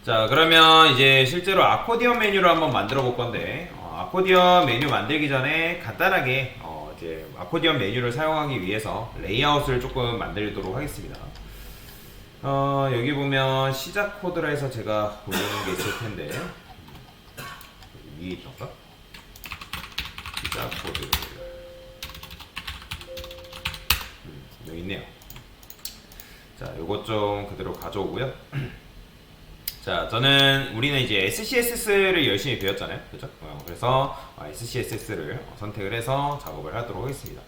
자, 그러면 이제 실제로 아코디언 메뉴를 한번 만들어 볼 건데, 아코디언 메뉴 만들기 전에 간단하게 이제 아코디언 메뉴를 사용하기 위해서 레이아웃을 조금 만들도록 하겠습니다. 여기 보면 시작 코드라 해서 제가 보여드리는 게 있을 텐데, 위에 있던가? 시작 코드. 여기 있네요. 자, 요것 좀 그대로 가져오고요. 자, 우리는 이제 SCSS를 열심히 배웠잖아요. 그죠? 그래서 SCSS를 선택을 해서 작업을 하도록 하겠습니다.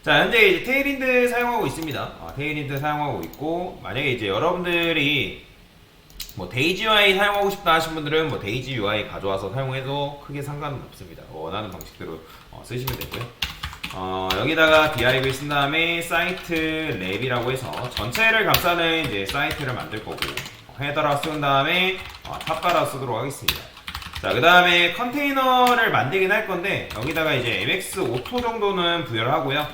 자, 현재 이제 테일윈드 사용하고 있습니다. 테일윈드 사용하고 있고, 만약에 이제 여러분들이 뭐 데이지 UI 사용하고 싶다 하신 분들은 뭐 데이지 UI 가져와서 사용해도 크게 상관은 없습니다. 원하는 방식대로 쓰시면 되고요. 여기다가 div 쓴 다음에 사이트 랩이라고 해서 전체를 감싸는 이제 사이트를 만들 거고, 헤더라 쓴 다음에 탑바라 쓰도록 하겠습니다. 자, 그 다음에 컨테이너를 만들긴 할 건데, 여기다가 이제 mx 오토 정도는 부여를 하고요.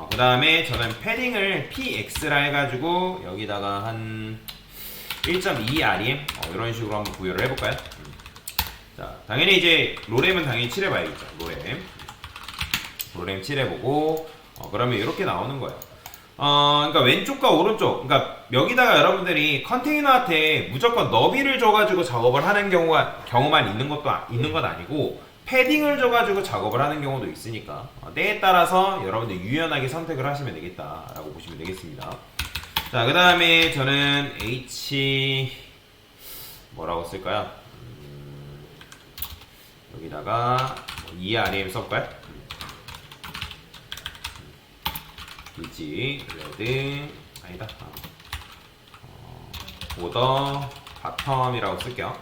그 다음에 저는 패딩을 px라 해가지고 여기다가 한 1.2 rem 이런 식으로 한번 부여를 해볼까요? 자, 당연히 이제 로렘은 당연히 칠해봐야겠죠. 로렘 칠해보고, 그러면 이렇게 나오는 거예요. 그러니까 왼쪽과 오른쪽, 그러니까 여기다가 여러분들이 컨테이너한테 무조건 너비를 줘가지고 작업을 하는 경우만 있는 건 아니고, 패딩을 줘가지고 작업을 하는 경우도 있으니까 때에 따라서 여러분들 유연하게 선택을 하시면 되겠다라고 보시면 되겠습니다. 자, 그 다음에 저는 뭐라고 쓸까요? 여기다가 ERM 써볼까요? 이지 레드 아니다. 보더 바텀이라고 쓸게요.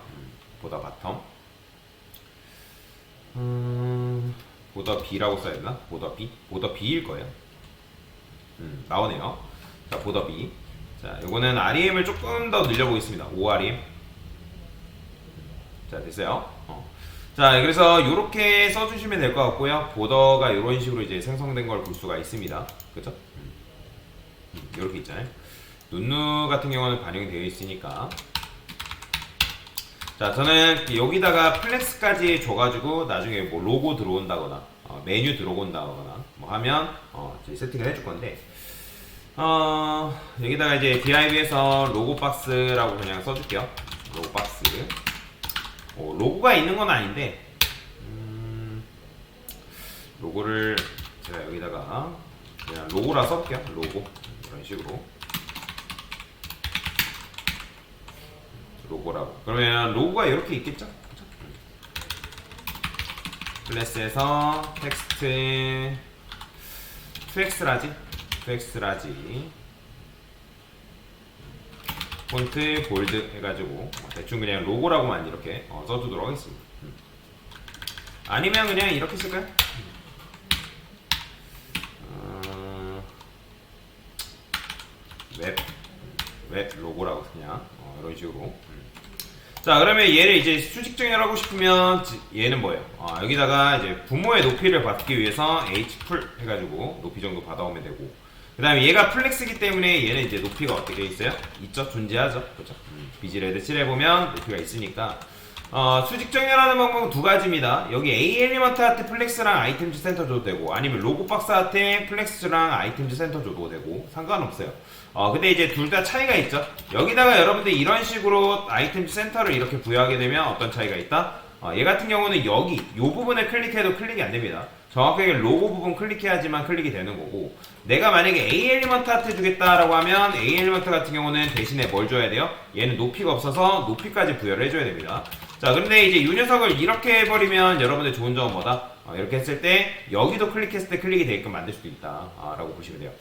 보더 바텀. 보더 B라고 써야 되나? 보더 B? 보더 B일 거예요. 나오네요. 자, 보더 B. 자, 요거는 REM을 조금 더 늘려보겠습니다. 5REM. 자, 됐어요. 자, 그래서 요렇게 써주시면 될 것 같고요. 보더가 요런 식으로 이제 생성된 걸 볼 수가 있습니다. 그죠? 요렇게 있잖아요. 눈누 같은 경우는 반영이 되어 있으니까. 자, 저는 여기다가 플렉스까지 줘가지고 나중에 뭐 로고 들어온다거나 메뉴 들어온다거나 뭐 하면 이제 세팅을 해줄 건데, 여기다가 이제 div에서 로고 박스라고 그냥 써줄게요. 로고 박스. 로고가 있는 건 아닌데, 로고를 제가 여기다가 그냥 로고라 써볼게요. 로고. 이런 식으로. 로고라고. 그러면 로고가 이렇게 있겠죠? 그쵸? 클래스에서 텍스트 2x라지 폰트 볼드 해가지고 대충 그냥 로고라고만 이렇게 써주도록 하겠습니다. 아니면 그냥 이렇게 쓸까요? 웹 로고라고 그냥 이런 식으로. 자, 그러면 얘를 이제 수직 정렬하고 싶으면 얘는 뭐예요? 여기다가 이제 부모의 높이를 받기 위해서 h풀 해가지고 높이 정도 받아오면 되고, 그 다음에 얘가 플렉스기 때문에 얘는 이제 높이가 어떻게 있어요? 있죠? 존재하죠? 그죠? 비지레드 칠해보면 높이가 있으니까 수직 정렬하는 방법은 두 가지입니다. 여기 A 엘리먼트한테 플렉스랑 아이템즈 센터 줘도 되고, 아니면 로고 박스한테 플렉스랑 아이템즈 센터 줘도 되고 상관없어요. 근데 이제 둘 다 차이가 있죠. 여기다가 여러분들 이런 식으로 아이템즈 센터를 이렇게 부여하게 되면 어떤 차이가 있다? 얘 같은 경우는 여기 요 부분을 클릭해도 클릭이 안 됩니다. 정확하게 로고 부분 클릭해야지만 클릭이 되는 거고, 내가 만약에 A 엘리먼트한테 주겠다라고 하면 A 엘리먼트 같은 경우는 대신에 뭘 줘야 돼요? 얘는 높이가 없어서 높이까지 부여를 해줘야 됩니다. 자, 근데 이제 이 녀석을 이렇게 해버리면 여러분들 좋은 점은 뭐다? 이렇게 했을 때 여기도 클릭했을 때 클릭이 되게끔 만들 수도 있다 라고 보시면 돼요.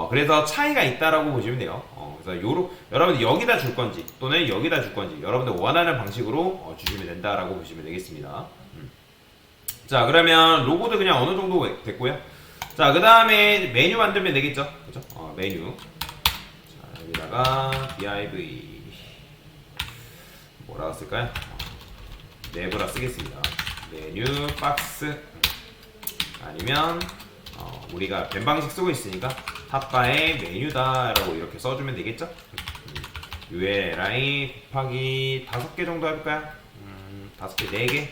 그래서 차이가 있다라고 보시면 돼요. 그래서 여러분들 여기다 줄 건지 또는 여기다 줄 건지 여러분들 원하는 방식으로 주시면 된다라고 보시면 되겠습니다. 자, 그러면 로고도 그냥 어느 정도 됐고요. 자, 그 다음에 메뉴 만들면 되겠죠? 그죠? 메뉴. 자, 여기다가 div 뭐라고 쓸까요? 네브라 쓰겠습니다. 메뉴 박스 아니면 우리가 벤 방식 쓰고 있으니까 탑바에 메뉴다 라고 이렇게 써주면 되겠죠? ULI 곱하기 5개 정도 해볼까요? 5개, 4개.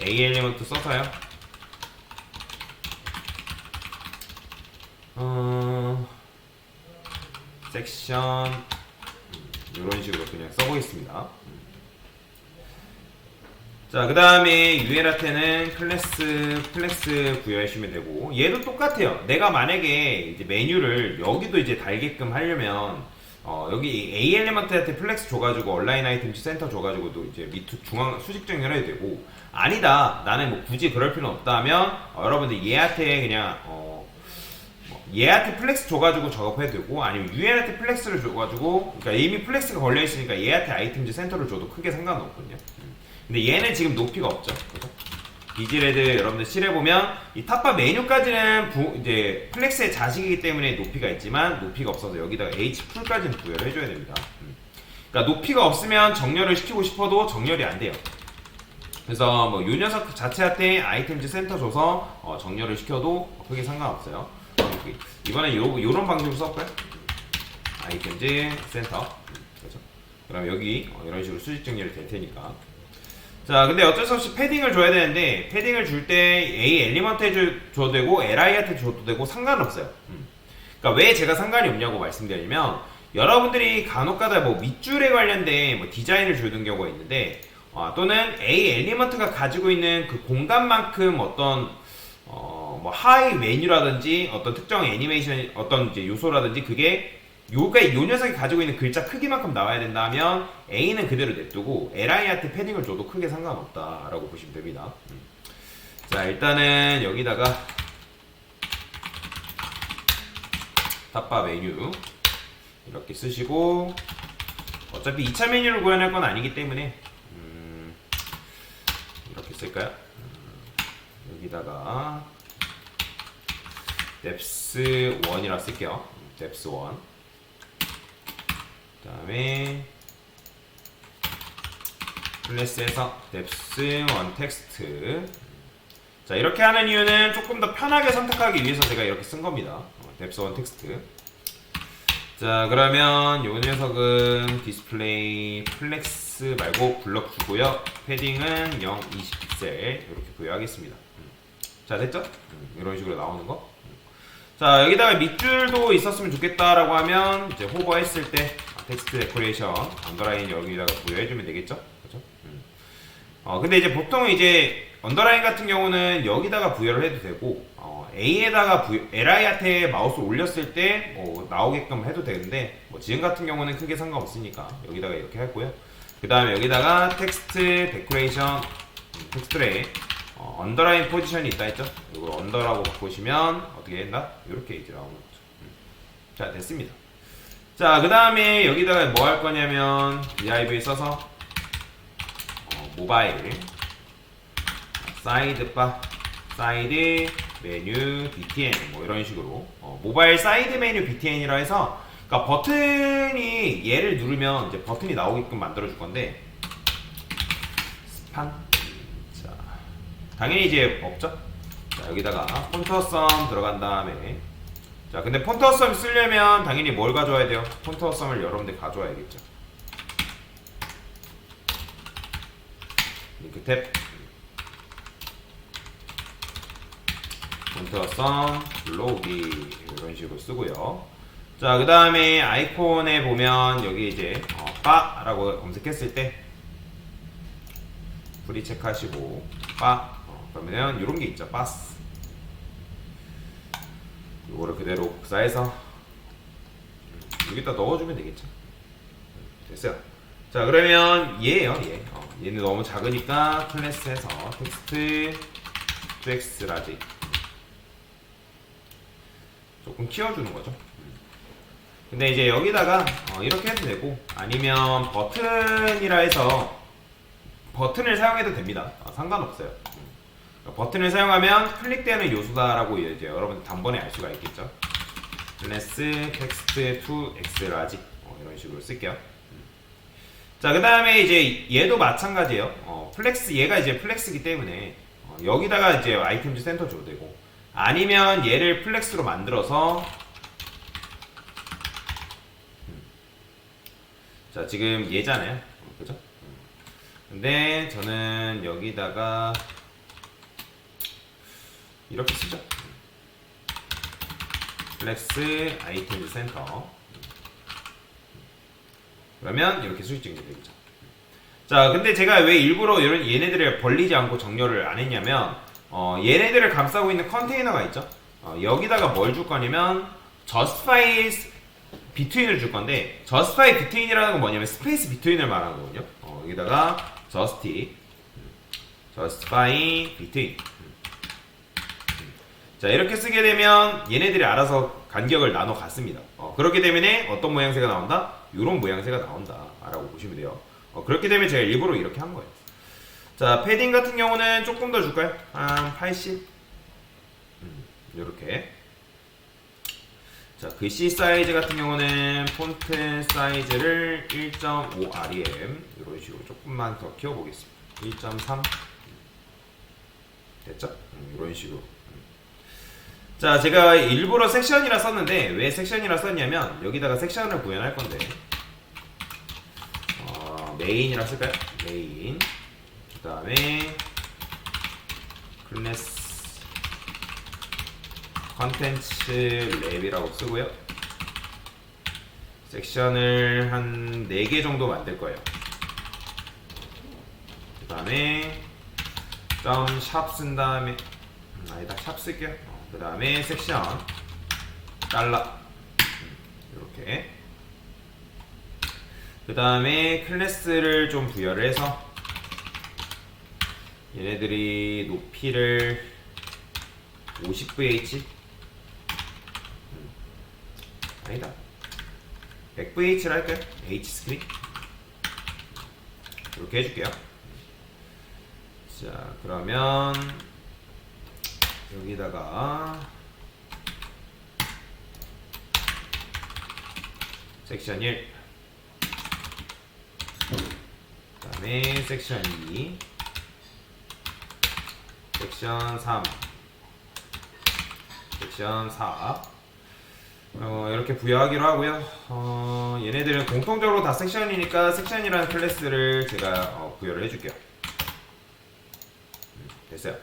A 엘리먼트 써서요. 섹션 이런 식으로 그냥 써보겠습니다. 자, 그 다음에 UL한테는 플렉스 부여해주시면 되고, 얘도 똑같아요. 내가 만약에 이제 메뉴를 여기도 이제 달게끔 하려면, 여기 A 엘리먼트한테 플렉스 줘가지고, 온라인 아이템즈 센터 줘가지고도 이제 밑 중앙 수직 정렬해도 되고, 아니다. 나는 뭐 굳이 그럴 필요는 없다 하면, 여러분들 얘한테 그냥, 얘한테 플렉스 줘가지고 작업해도 되고, 아니면 UL한테 플렉스를 줘가지고, 그러니까 이미 플렉스가 걸려있으니까 얘한테 아이템즈 센터를 줘도 크게 상관없거든요. 근데 얘는 지금 높이가 없죠. 그죠? 비즈레드 여러분들 실해보면 이 탑바 메뉴까지는 이제 플렉스의 자식이기 때문에 높이가 있지만 높이가 없어서 여기다가 H풀까지는 부여를 해줘야 됩니다. 그러니까 높이가 없으면 정렬을 시키고 싶어도 정렬이 안 돼요. 그래서 뭐 이 녀석 자체한테 아이템즈 센터 줘서 정렬을 시켜도 크게 상관없어요. 이번엔 요런 방식으로 썼고요. 아이템즈 센터. 그렇죠? 그럼 여기 이런 식으로 수직 정렬이 될 테니까. 자, 근데 어쩔 수 없이 패딩을 줘야 되는데, 패딩을 줄 때 A 엘리먼트에 줘도 되고, LI한테 줘도 되고, 상관없어요. 그러니까 왜 제가 상관이 없냐고 말씀드리면, 여러분들이 간혹가다 뭐 밑줄에 관련된 뭐 디자인을 주는 경우가 있는데, 또는 A 엘리먼트가 가지고 있는 그 공간만큼 어떤, 뭐 하이 메뉴라든지, 어떤 특정 애니메이션, 어떤 이제 요소라든지, 그게 요 녀석이 가지고 있는 글자 크기만큼 나와야 된다면 A는 그대로 냅두고 LI한테 패딩을 줘도 크게 상관없다라고 보시면 됩니다. 자, 일단은 여기다가 탑바 메뉴 이렇게 쓰시고, 어차피 2차 메뉴를 구현할 건 아니기 때문에 이렇게 쓸까요? 여기다가 depth 1이라 쓸게요. depth 1. 그 다음에 클래스에서 depth 1 텍스트. 자, 이렇게 하는 이유는 조금 더 편하게 선택하기 위해서 제가 이렇게 쓴 겁니다. depth 1 텍스트. 자, 그러면 요 녀석은 디스플레이 플렉스 말고 블럭 주고요. 패딩은 0, 20픽셀 이렇게 부여하겠습니다. 자, 됐죠? 이런 식으로 나오는 거. 자, 여기다가 밑줄도 있었으면 좋겠다라고 하면 이제 호버 했을 때 텍스트 데코레이션 언더라인 여기다가 부여해주면 되겠죠? 그렇죠? 근데 이제 보통 이제 언더라인 같은 경우는 여기다가 부여를 해도 되고, A에다가 LI한테 마우스 올렸을 때 뭐 나오게끔 해도 되는데, 뭐 지금 같은 경우는 크게 상관없으니까 여기다가 이렇게 했고요. 그 다음에 여기다가 텍스트 데코레이션 텍스트에 언더라인 포지션이 있다 했죠? 이걸 언더라고 바꾸시면 어떻게 된다? 이렇게 이제 나오는 거죠. 자, 됐습니다. 자, 그 다음에 여기다가 뭐 할 거냐면 div 써서 모바일 사이드바 사이드 메뉴 btn 뭐 이런 식으로 모바일 사이드 메뉴 btn이라 해서, 그러니까 버튼이 얘를 누르면 이제 버튼이 나오게끔 만들어 줄 건데, 스판. 자, 당연히 이제 없죠. 자, 여기다가 폰트어썸 들어간 다음에, 자, 근데 폰트어썸 쓰려면 당연히 뭘 가져와야 돼요? 폰트어썸을 여러분들 가져와야겠죠. 링크 탭, 폰트어썸 블로기 이런 식으로 쓰고요. 자, 그 다음에 아이콘에 보면 여기 이제 빠라고 검색했을 때 프리 체크하시고 빠 그러면 이런 게 있죠. 빠스. 이거를 그대로 복사해서 여기다 넣어주면 되겠죠. 됐어요. 자, 그러면 얘예요. 얘는 너무 작으니까 클래스에서 텍스트 2x 라지 조금 키워주는 거죠. 근데 이제 여기다가 이렇게 해도 되고, 아니면 버튼이라 해서 버튼을 사용해도 됩니다. 상관없어요. 버튼을 사용하면 클릭되는 요소다라고 이제 여러분 단번에 알 수가 있겠죠. 클래스 텍스트 2x 라지 이런 식으로 쓸게요. 자, 그 다음에 이제 얘도 마찬가지예요. 플렉스, 얘가 이제 플렉스이기 때문에 여기다가 이제 아이템즈 센터 줘도 되고, 아니면 얘를 플렉스로 만들어서 자, 지금 얘잖아요. 그죠? 근데 저는 여기다가 이렇게 쓰죠. 플렉스 아이템 센터. 그러면 이렇게 수직 정렬이 되겠죠. 자, 근데 제가 왜 일부러 이런 얘네들을 벌리지 않고 정렬을 안 했냐면 얘네들을 감싸고 있는 컨테이너가 있죠. 여기다가 뭘 줄 거냐면 justify between을 줄 건데 justify between이라는 건 뭐냐면 스페이스 between을 말하는 거거든요. 여기다가 justify between. 자, 이렇게 쓰게 되면 얘네들이 알아서 간격을 나눠 갔습니다. 그렇기 때문에 어떤 모양새가 나온다? 이런 모양새가 나온다 라고 보시면 돼요. 그렇기 때문에 제가 일부러 이렇게 한 거예요. 자, 패딩 같은 경우는 조금 더 줄까요? 한 80? 이렇게. 자, 글씨 사이즈 같은 경우는 폰트 사이즈를 1.5 rem 이런 식으로 조금만 더 키워보겠습니다. 1.3 됐죠? 이런 식으로. 자, 제가 일부러 섹션이라 썼는데 왜 섹션이라 썼냐면 여기다가 섹션을 구현할 건데 메인이라 쓸까요? 메인. 그 다음에 클래스 컨텐츠 랩이라고 쓰고요. 섹션을 한 4개 정도 만들 거예요. 그 다음에 샵 쓴 다음에 아니다, 샵 쓸게요. 그 다음에 섹션 달러 이렇게. 그 다음에 클래스를 좀 부여를 해서 얘네들이 높이를 50vh 아니다 100vh를 할까요? H스크린 이렇게 해줄게요. 자, 그러면 여기다가 섹션 1 그 다음에 섹션 2 섹션 3 섹션 4 이렇게 부여하기로 하고요. 얘네들은 공통적으로 다 섹션이니까 섹션이라는 클래스를 제가 부여를 해줄게요. 됐어요.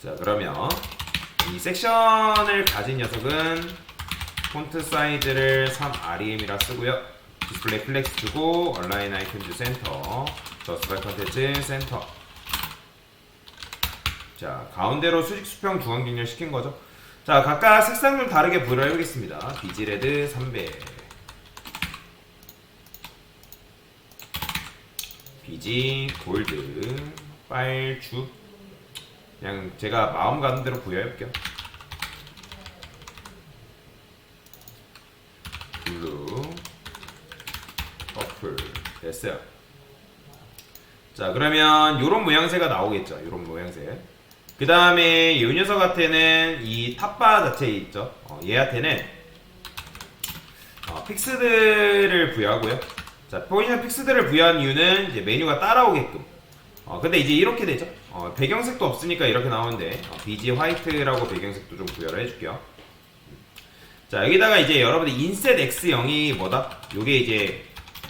자, 그러면 이 섹션을 가진 녀석은 폰트 사이즈를 3rem이라 쓰고요. 디스플레이 플렉스 주고 온라인 아이템즈 센터 저스트라이 컨텐츠 센터. 자, 가운데로 수직 수평 중앙 정렬 시킨 거죠. 자, 각각 색상 좀 다르게 부여를 해보겠습니다. 비지레드 300 비지 골드 빨주 그냥 제가 마음 가는 대로 부여해볼게요. 블루 퍼플 됐어요. 자, 그러면 요런 모양새가 나오겠죠. 요런 모양새. 그 다음에 이 녀석한테는 이 탑바 자체 있죠. 얘한테는 픽스들을 부여하고요. 자, 포지션 픽스들을 부여한 이유는 이제 메뉴가 따라오게끔. 근데 이제 이렇게 되죠. 배경색도 없으니까 이렇게 나오는데 BG 화이트라고 배경색도 좀 부여를 해줄게요. 자, 여기다가 이제 여러분들 인셋 X0이 뭐다? 요게 이제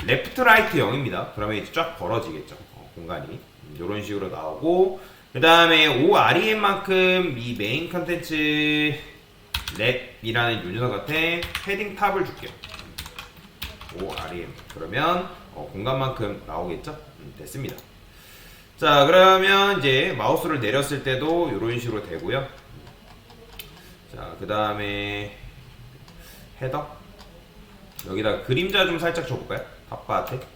레프트 라이트 0입니다. 그러면 이제 쫙 벌어지겠죠. 공간이 이런 식으로 나오고, 그 다음에 5REM만큼 이 메인 컨텐츠 랩이라는 요 녀석한테 패딩 탑을 줄게요. 5REM 그러면 공간만큼 나오겠죠? 됐습니다. 자, 그러면 이제 마우스를 내렸을 때도 이런 식으로 되고요. 자, 그 다음에 헤더 여기다 그림자 좀 살짝 줘볼까요? 탑바한테.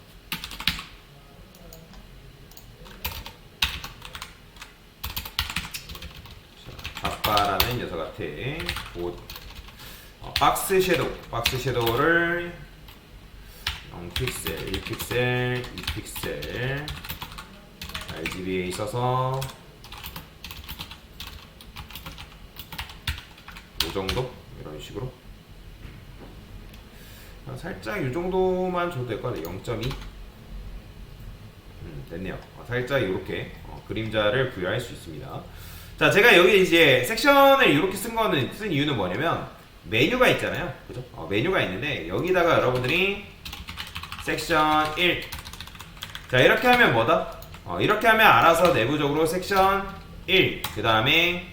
탑바라는 녀석한테 박스 섀도우를 0픽셀, 1픽셀, 2픽셀 RGB에 있어서 이 정도? 이런 식으로 살짝 이 정도만 줘도 될 것 같아요. 0.2 됐네요. 살짝 이렇게 그림자를 부여할 수 있습니다. 자, 제가 여기 이제 섹션을 이렇게 쓴 이유는 뭐냐면 메뉴가 있잖아요. 그죠? 메뉴가 있는데 여기다가 여러분들이 섹션 1. 자, 이렇게 하면 뭐다? 이렇게 하면 알아서 내부적으로 섹션 1, 그 다음에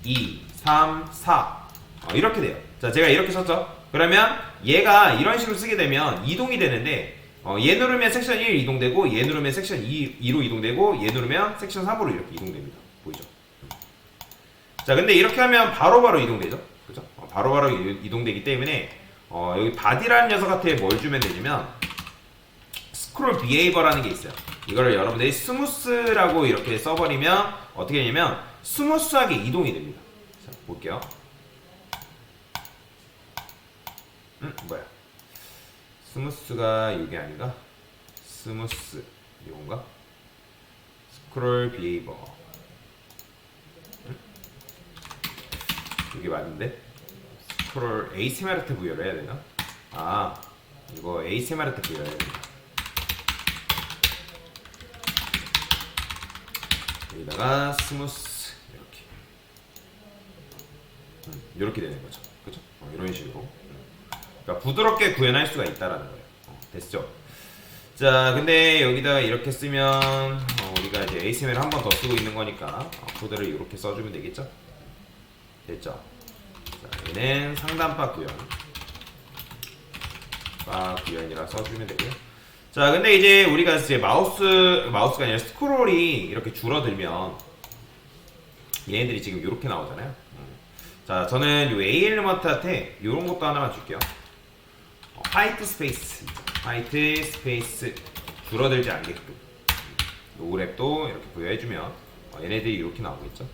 2, 3, 4 이렇게 돼요. 자, 제가 이렇게 썼죠. 그러면 얘가 이런 식으로 쓰게 되면 이동이 되는데 얘 누르면 섹션 1 이동되고 얘 누르면 섹션 2로 이동되고 얘 누르면 섹션 3으로 이렇게 이동됩니다. 보이죠? 자, 근데 이렇게 하면 바로바로 이동되죠. 그죠? 바로바로 이동되기 때문에 여기 바디라는 녀석한테 뭘 주면 되냐면 스크롤 비헤이버라는 게 있어요. 이거를 여러분들이 스무스라고 이렇게 써버리면 어떻게 되냐면 스무스하게 이동이 됩니다. 자, 볼게요. 뭐야? 스무스가 이게 아닌가? 스무스 이건가? 스크롤 비헤이버 이게 맞는데? 스크롤 ASMRT 부여를 해야 되나? 아, 이거 ASMRT 부여를 해야 되나? 여기다가 스무스 이렇게 되는 거죠. 그죠? 이런 식으로. 그러니까 부드럽게 구현할 수가 있다라는 거예요. 됐죠? 자, 근데 여기다가 이렇게 쓰면 우리가 이제 ASMR 한 번 더 쓰고 있는 거니까 코드를 이렇게 써주면 되겠죠? 됐죠? 자, 얘는 상단바 구현. 바 구현이라 써주면 되고요. 자, 근데 이제 우리가 이제 마우스가 아니라 스크롤이 이렇게 줄어들면 얘네들이 지금 이렇게 나오잖아요. 자, 저는 요 A 엘리먼트한테 이런 것도 하나만 줄게요. 화이트 스페이스 줄어들지 않게끔 노그랩도 이렇게 부여해주면 얘네들이 이렇게 나오겠죠.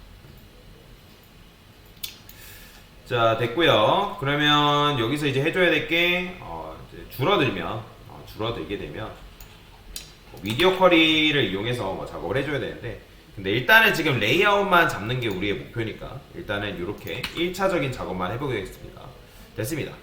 자, 됐고요. 그러면 여기서 이제 해줘야 될 게 줄어들게 되면 미디어 쿼리를 이용해서 작업을 해줘야 되는데, 근데 일단은 지금 레이아웃만 잡는 게 우리의 목표니까 일단은 이렇게 1차적인 작업만 해보겠습니다. 됐습니다.